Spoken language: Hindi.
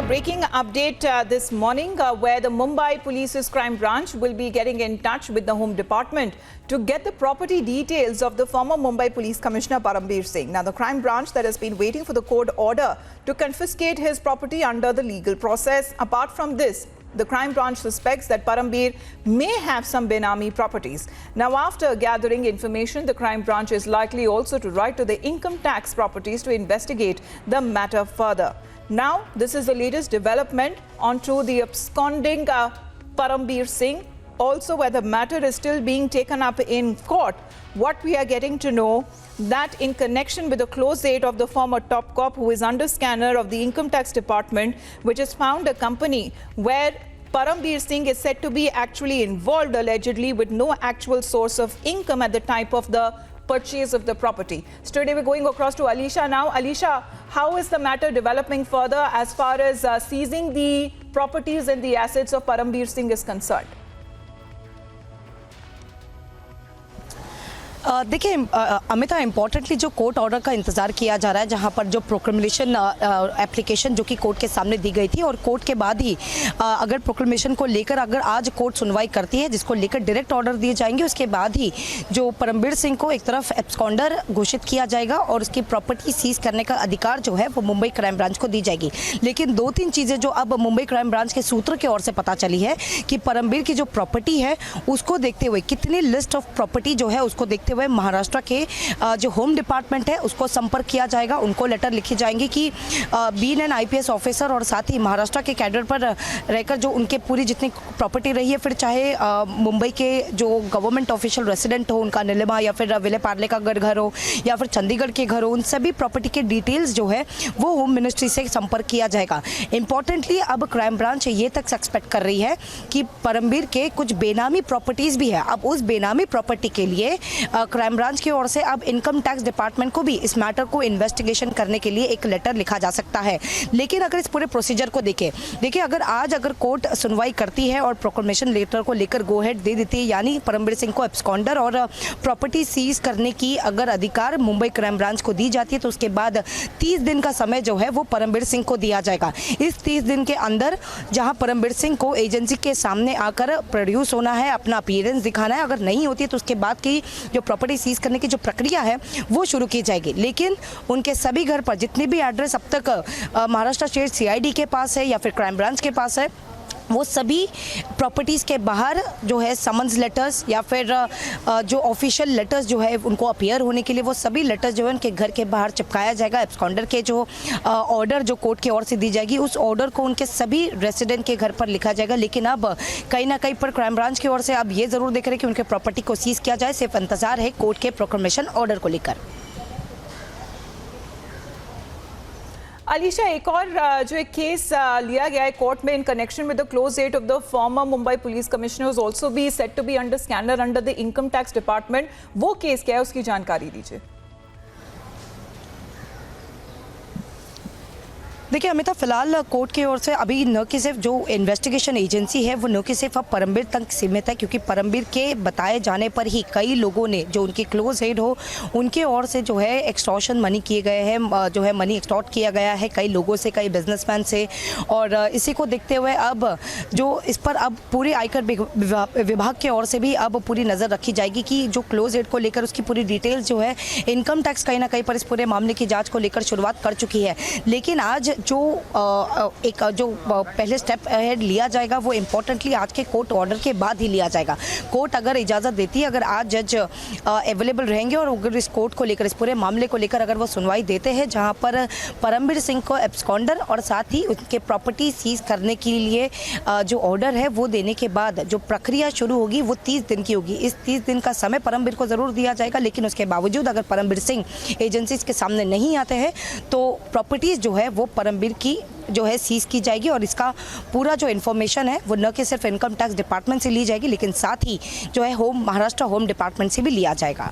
breaking update this morning where the Mumbai Police's crime branch will be getting in touch with the Home Department to get the property details of the former Mumbai Police Commissioner Parambir Singh. Now, the crime branch that has been waiting for the court order to confiscate his property under the legal process. Apart from this, the crime branch suspects that Parambir may have some Benami properties. Now, after gathering information, the crime branch is likely also to write to the income tax properties to investigate the matter further. Now, this is the latest development onto the absconding Parambir Singh. Also, where the matter is still being taken up in court, what we are getting to know that in connection with the close aid of the former top cop who is under scanner of the income tax department, which has found a company where Parambir Singh is said to be actually involved allegedly with no actual source of income at the time of the purchase of the property. So today we're going across to Alisha now. Alisha, how is the matter developing further as far as seizing the properties and the assets of Parambir Singh is concerned? देखिए अमिता, इम्पोर्टेंटली जो कोर्ट ऑर्डर का इंतजार किया जा रहा है, जहां पर जो प्रोक्लेमेशन एप्लीकेशन जो कि कोर्ट के सामने दी गई थी और कोर्ट के बाद ही अगर प्रोक्लेमेशन को लेकर अगर आज कोर्ट सुनवाई करती है जिसको लेकर डायरेक्ट ऑर्डर दिए जाएंगे, उसके बाद ही जो परमबीर सिंह को एक तरफ एब्सकॉन्डर घोषित किया जाएगा और उसकी प्रॉपर्टी सीज करने का अधिकार जो है वो मुंबई क्राइम ब्रांच को दी जाएगी। लेकिन दो तीन चीज़ें जो अब मुंबई क्राइम ब्रांच के सूत्र की ओर से पता चली है कि परमबीर की जो प्रॉपर्टी है उसको देखते हुए, कितनी लिस्ट ऑफ प्रॉपर्टी जो है उसको देखते हुए महाराष्ट्र के जो होम डिपार्टमेंट है उसको संपर्क किया जाएगा। उनको लेटर लिखी जाएंगी कि बीन एंड आईपीएस ऑफिसर और साथ ही महाराष्ट्र के कैडर पर रहकर जो उनके पूरी जितनी प्रॉपर्टी रही है, फिर चाहे मुंबई के जो गवर्नमेंट ऑफिशियल रेसिडेंट हो उनका नीलिमा या फिर विले पार्ले का घर हो या फिर चंडीगढ़ के घर हो, उन सभी प्रॉपर्टी के डिटेल्स जो है वो होम मिनिस्ट्री से संपर्क किया जाएगा। इंपॉर्टेंटली अब क्राइम ब्रांच ये तक सस्पेक्ट कर रही है कि परमबीर के कुछ बेनामी प्रॉपर्टीज भी है। अब उस बेनामी प्रॉपर्टी के लिए क्राइम ब्रांच की ओर से अब इनकम टैक्स डिपार्टमेंट को भी इस मैटर को इन्वेस्टिगेशन करने के लिए एक लेटर लिखा जा सकता है। लेकिन अगर इस पूरे प्रोसीजर को देखिए अगर आज अगर कोर्ट सुनवाई करती है और प्रोक्लेमेशन लेटर को लेकर गो हेड दे देती है, यानी परमबीर सिंह को एब्सकॉन्डर और प्रॉपर्टी सीज करने की अगर अधिकार मुंबई क्राइम ब्रांच को दी जाती है, तो उसके बाद 30 दिन का समय जो है वो परमबीर सिंह को दिया जाएगा। इस 30 दिन के अंदर जहां परमबीर सिंह को एजेंसी के सामने आकर प्रोड्यूस होना है, अपना अपीयरेंस दिखाना है। अगर नहीं होती है तो उसके बाद की जो प्रॉपर्टी सीज करने की जो प्रक्रिया है वो शुरू की जाएगी। लेकिन उनके सभी घर पर जितने भी एड्रेस अब तक महाराष्ट्र स्टेट सीआईडी के पास है या फिर क्राइम ब्रांच के पास है, वो सभी प्रॉपर्टीज़ के बाहर जो है समन्स लेटर्स या फिर जो ऑफिशियल लेटर्स जो है उनको अपीयर होने के लिए वो सभी लेटर्स जो है उनके घर के बाहर चिपकाया जाएगा। एब्सकॉन्डर के जो ऑर्डर जो कोर्ट की ओर से दी जाएगी, उस ऑर्डर को उनके सभी रेसिडेंट के घर पर लिखा जाएगा। लेकिन अब कहीं ना कहीं पर क्राइम ब्रांच की ओर से अब ये ज़रूर देख रहे हैं कि उनके प्रॉपर्टी को सीज किया जाए। सिर्फ इंतजार है कोर्ट के प्रोक्लेमेशन ऑर्डर को लेकर। Alisha, एक और जो एक केस लिया गया है कोर्ट में in connection with the close date of the former Mumbai police commissioner is also be set to be under scanner under the income tax department. वो केस क्या है, उसकी जानकारी दीजिए। देखिए अमिता, फिलहाल कोर्ट की ओर से अभी न कि सिर्फ जो इन्वेस्टिगेशन एजेंसी है वो न कि सिर्फ अब परमबीर तक सीमित है, क्योंकि परमबीर के बताए जाने पर ही कई लोगों ने जो उनके क्लोज हेड हो उनके ओर से जो है एक्सटॉर्शन मनी किए गए हैं, जो है मनी एक्सटॉर्ट किया गया है कई लोगों से, कई बिजनेसमैन से। और इसी को देखते हुए अब जो इस पर अब पूरे आयकर विभाग के ओर से भी अब पूरी नज़र रखी जाएगी कि जो क्लोज हेड को लेकर उसकी पूरी डिटेल्स जो है इनकम टैक्स कहीं ना कहीं पर इस पूरे मामले की जाँच को लेकर शुरुआत कर चुकी है। लेकिन आज जो एक जो पहले स्टेप अहेड लिया जाएगा वो इम्पोर्टेंटली आज के कोर्ट ऑर्डर के बाद ही लिया जाएगा। कोर्ट अगर इजाज़त देती है, अगर आज जज अवेलेबल रहेंगे और अगर इस कोर्ट को लेकर, इस पूरे मामले को लेकर अगर वो सुनवाई देते हैं जहां पर परमबीर सिंह को एब्सकॉन्डर और साथ ही उनके प्रॉपर्टी सीज करने के लिए जो ऑर्डर है वो देने के बाद जो प्रक्रिया शुरू होगी वो 30 दिन की होगी। इस 30 दिन का समय परमबीर को ज़रूर दिया जाएगा। लेकिन उसके बावजूद अगर परमबीर सिंह एजेंसीज के सामने नहीं आते हैं तो प्रॉपर्टीज़ जो है वो परमबीर की जो है सीज की जाएगी और इसका पूरा जो इन्फॉर्मेशन है वो न कि सिर्फ इनकम टैक्स डिपार्टमेंट से ली जाएगी लेकिन साथ ही जो है महाराष्ट्र होम डिपार्टमेंट से भी लिया जाएगा।